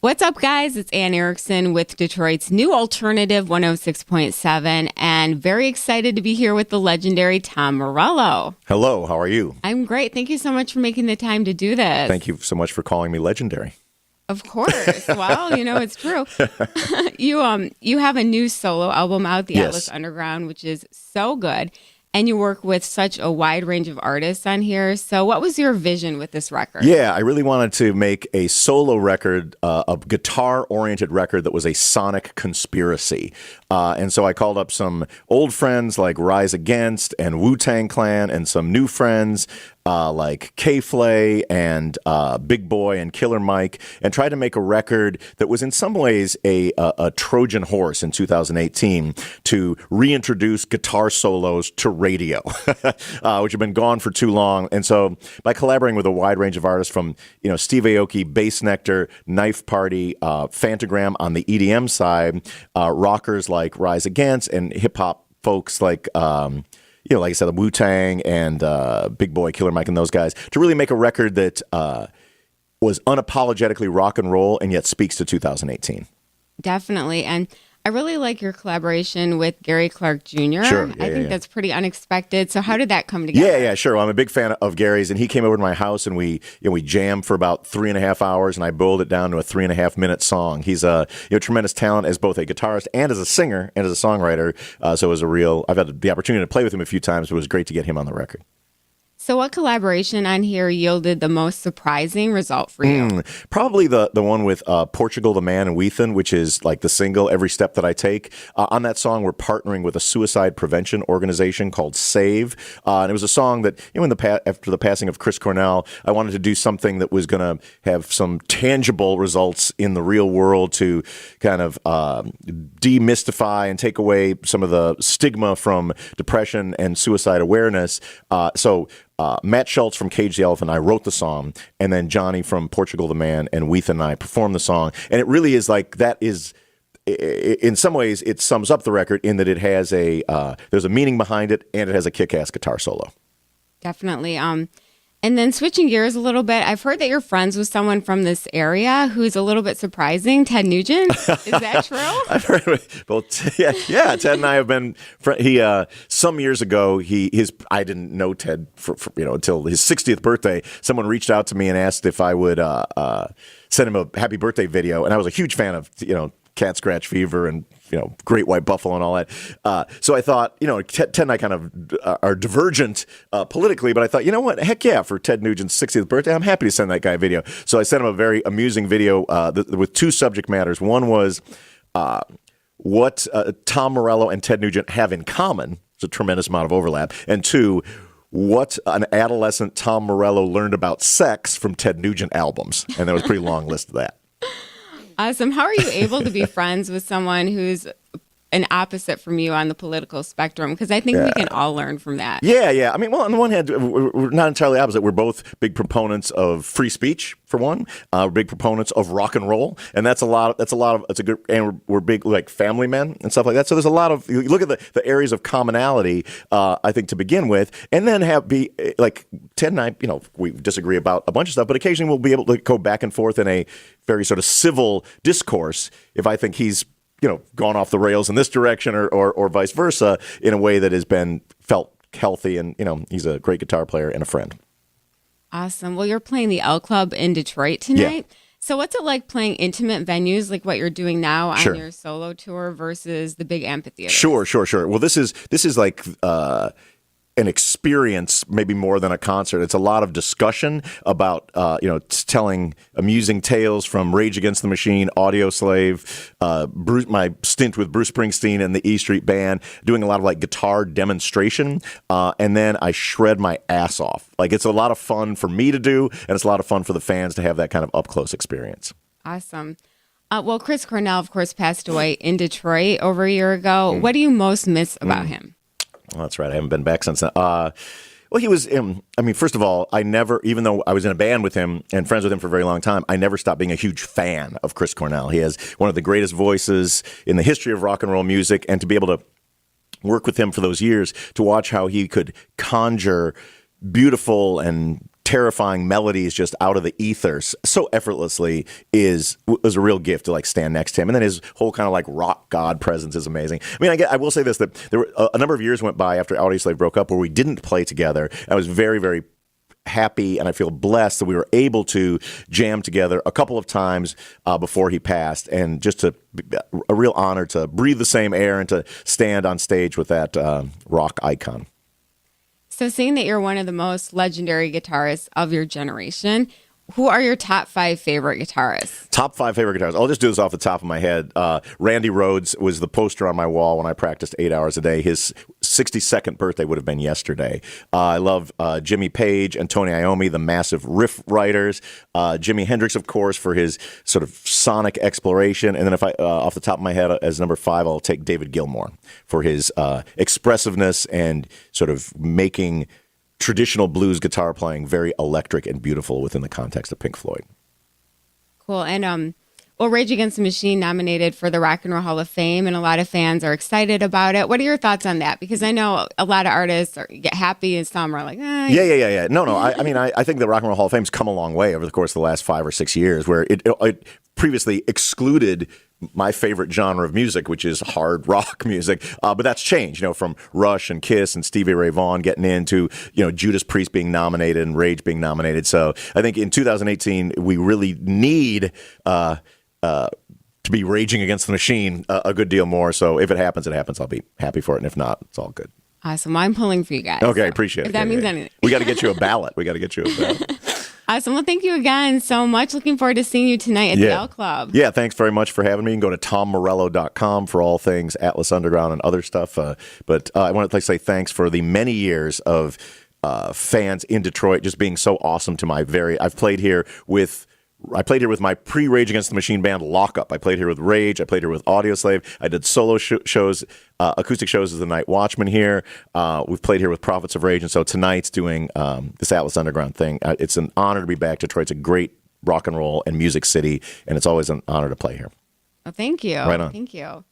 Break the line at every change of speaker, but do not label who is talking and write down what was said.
What's up, guys? It's Ann Erickson with Detroit's new alternative 106.7, and very excited to be here with the legendary Tom Morello.
Hello, how are you?
I'm great. Thank you so much for making the time to do this.
Thank you so much for calling me legendary.
Of course. Well, it's true. You have a new solo album out, The Atlas Underground, which is so good. And you work with such a wide range of artists on here. So what was your vision with this record?
Yeah, I really wanted to make a solo record, a guitar-oriented record that was a sonic conspiracy. And so I called up some old friends like Rise Against and Wu-Tang Clan and some new friends like K-Flay and Big Boy and Killer Mike, and tried to make a record that was in some ways a Trojan horse in 2018 to reintroduce guitar solos to radio, which have been gone for too long. And so by collaborating with a wide range of artists from, Steve Aoki, Bass Nectar, Knife Party, Phantogram on the EDM side, rockers like Rise Against, and hip-hop folks like like I said, the Wu-Tang and Big Boy, Killer Mike, and those guys, to really make a record that was unapologetically rock and roll and yet speaks to 2018.
Definitely. And I really like your collaboration with Gary Clark Jr.
Sure.
I think that's pretty unexpected. So how did that come together?
Yeah, sure. Well, I'm a big fan of Gary's, and he came over to my house, and we jammed for about 3.5 hours, and I boiled it down to a 3.5-minute song. He's a tremendous talent as both a guitarist and as a singer and as a songwriter. So it was I've had the opportunity to play with him a few times, but it was great to get him on the record.
So what collaboration on here yielded the most surprising result for you?
Probably the one with Portugal the Man and Weathen, which is like the single, Every Step That I Take. On that song, we're partnering with a suicide prevention organization called SAVE. And it was a song that, after the passing of Chris Cornell, I wanted to do something that was going to have some tangible results in the real world to kind of demystify and take away some of the stigma from depression and suicide awareness. Matt Schultz from Cage the Elephant and I wrote the song, and then Johnny from Portugal the Man and Weathen and I performed the song. And it really is like that is, in some ways, it sums up the record in that it has there's a meaning behind it, and it has a kick-ass guitar solo.
Definitely. And then switching gears a little bit, I've heard that you're friends with someone from this area who's a little bit surprising, Ted Nugent. Is that true?
I've heard both. Yeah. Ted and I have been. Some years ago, I didn't know Ted until his 60th birthday. Someone reached out to me and asked if I would send him a happy birthday video, and I was a huge fan of Cat Scratch Fever and Great White Buffalo and all that. So I thought, Ted and I kind of are divergent politically, but I thought, what? Heck yeah, for Ted Nugent's 60th birthday, I'm happy to send that guy a video. So I sent him a very amusing video with two subject matters. One was what Tom Morello and Ted Nugent have in common. It's a tremendous amount of overlap. And two, what an adolescent Tom Morello learned about sex from Ted Nugent albums. And there was a pretty long list of that.
Awesome. How are you able to be friends with someone who's an opposite from you on the political spectrum? Because I think we can all learn from that. Yeah.
I mean, well, on the one hand, we're not entirely opposite. We're both big proponents of free speech, for one. We're big proponents of rock and roll, and it's a good. And we're big like family men and stuff like that. So there's a lot of, you look at the areas of commonality. I think to begin with, and then be like Ted and I. We disagree about a bunch of stuff, but occasionally we'll be able to go back and forth in a very sort of civil discourse. If I think he's gone off the rails in this direction or vice versa in a way that has been felt healthy. And, he's a great guitar player and a friend.
Awesome. Well, you're playing the L Club in Detroit tonight.
Yeah.
So what's it like playing intimate venues like what you're doing now on
Sure.
your solo tour versus the big amphitheater?
Sure. Well, this is like, an experience, maybe more than a concert. It's a lot of discussion about, telling amusing tales from Rage Against the Machine, Audio Slave, my stint with Bruce Springsteen and the E Street Band, doing a lot of like guitar demonstration, and then I shred my ass off. Like it's a lot of fun for me to do, and it's a lot of fun for the fans to have that kind of up close experience.
Awesome. Well, Chris Cornell, of course, passed away in Detroit over a year ago. What do you most miss about him?
Well, that's right. I haven't been back since then. Well, he was, first of all, I never, even though I was in a band with him and friends with him for a very long time, I never stopped being a huge fan of Chris Cornell. He has one of the greatest voices in the history of rock and roll music, and to be able to work with him for those years, to watch how he could conjure beautiful and terrifying melodies just out of the ethers so effortlessly was a real gift to like stand next to him. And then his whole kind of like rock god presence is amazing. I mean, I will say this, that there were a number of years went by after Audioslave broke up where we didn't play together. I was very, very happy, and I feel blessed that we were able to jam together a couple of times before he passed, and just a real honor to breathe the same air and to stand on stage with that rock icon.
So seeing that you're one of the most legendary guitarists of your generation, who are your top 5 favorite guitarists?
Top 5 favorite guitarists. I'll just do this off the top of my head. Randy Rhoads was the poster on my wall when I practiced 8 hours a day. His 62nd birthday would have been yesterday. I love Jimmy Page and Tony Iommi, the massive riff writers. Jimi Hendrix, of course, for his sort of sonic exploration. And then if I, off the top of my head, as number 5, I'll take David Gilmour for his expressiveness and sort of making traditional blues guitar playing very electric and beautiful within the context of Pink Floyd.
Cool. And Rage Against the Machine nominated for the Rock and Roll Hall of Fame, and a lot of fans are excited about it. What are your thoughts on that? Because I know a lot of artists get happy and some are like,
Yeah. No. I mean, I think the Rock and Roll Hall of Fame's come a long way over the course of the last 5 or 6 years, where it previously excluded my favorite genre of music, which is hard rock music. But that's changed, from Rush and Kiss and Stevie Ray Vaughan getting into, Judas Priest being nominated and Rage being nominated. So I think in 2018, we really need to be raging against the machine a good deal more. So if it happens, it happens. I'll be happy for it. And if not, it's all good.
Awesome. I'm pulling for you guys.
Okay, appreciate it.
If that means anything.
We got to get you a ballot.
Awesome. Well, thank you again so much. Looking forward to seeing you tonight at the L Club.
Yeah, thanks very much for having me. You can go to tommorello.com for all things Atlas Underground and other stuff. But I want to say thanks for the many years of fans in Detroit just being so awesome to I've played here with my pre-Rage Against the Machine band, Lockup. I played here with Rage. I played here with Audioslave. I did solo shows, acoustic shows as the Night Watchman here. We've played here with Prophets of Rage. And so tonight's doing this Atlas Underground thing. It's an honor to be back. Detroit's a great rock and roll and music city, and it's always an honor to play here.
Well, thank you.
Right on.
Thank you.